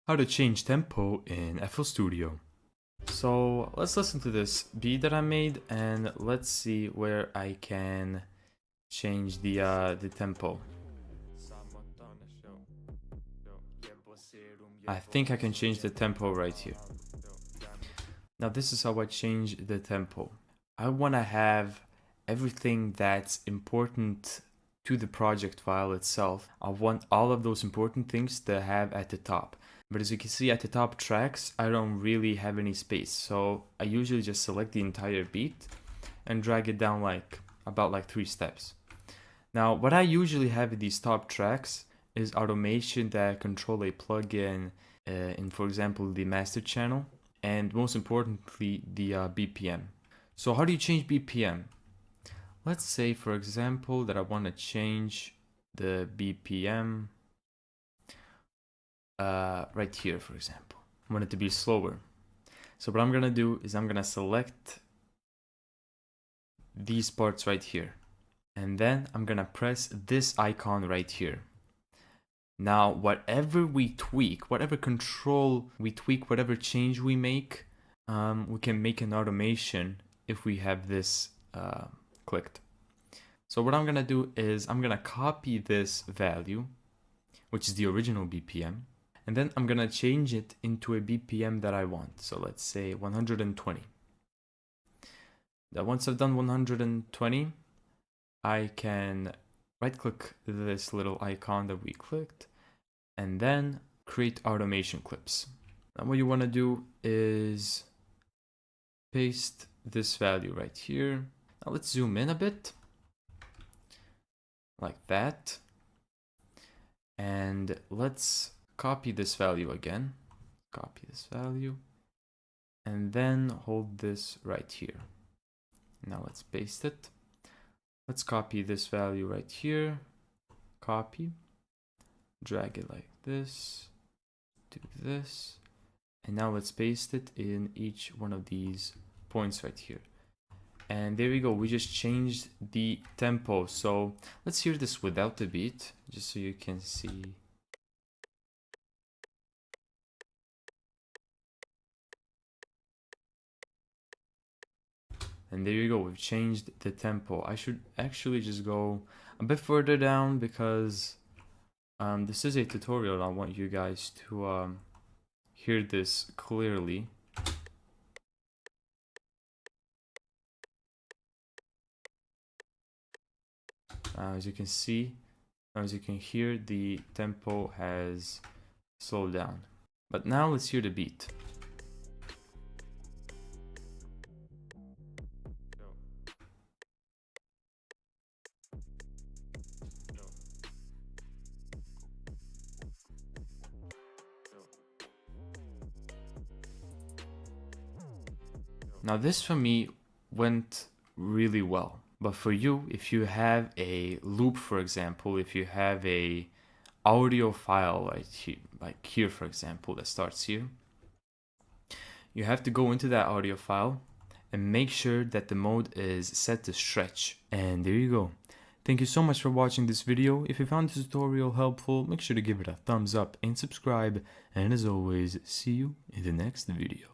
How to change tempo in FL Studio. So let's listen to this beat that I made and let's see where I can change the tempo. I think I can change the tempo right here. Now this is how I change the tempo. I want to have everything that's important to the project file itself. I want all of those important things to have at the top. But as you can see at the top tracks, I don't really have any space. So I usually just select the entire beat and drag it down about 3 steps. Now what I usually have in these top tracks is automation that control a plugin in, for example, the master channel, and most importantly the BPM. So how do you change BPM? Let's say, for example, that I want to change the BPM right here, for example. I want it to be slower. So what I'm gonna do is I'm gonna select these parts right here, and then I'm gonna press this icon right here. Now whatever we tweak, whatever control we tweak, whatever change we make, we can make an automation if we have this clicked. So what I'm gonna do is I'm gonna copy this value, which is the original BPM, and then I'm gonna change it into a BPM that I want. So let's say 120. Now once I've done 120, I can right click this little icon that we clicked and then create automation clips. Now what you want to do is paste this value right here. Now let's zoom in a bit like that, and let's copy this value again, copy this value, and then hold this right here. Now let's paste it. Let's copy this value right here, copy, drag it like this, do this, and now let's paste it in each one of these points right here. And there we go, we just changed the tempo. So let's hear this without the beat, just so you can see. And there you go, we've changed the tempo. I should actually just go a bit further down because this is a tutorial. I want you guys to hear this clearly. As you can see, as you can hear, the tempo has slowed down. But now let's hear the beat. Now this for me went really well. But for you, if you have a loop, for example, if you have a audio file like here, for example, that starts here, you have to go into that audio file and make sure that the mode is set to stretch. And there you go. Thank you so much for watching this video. If you found this tutorial helpful, make sure to give it a thumbs up and subscribe. And as always, see you in the next video.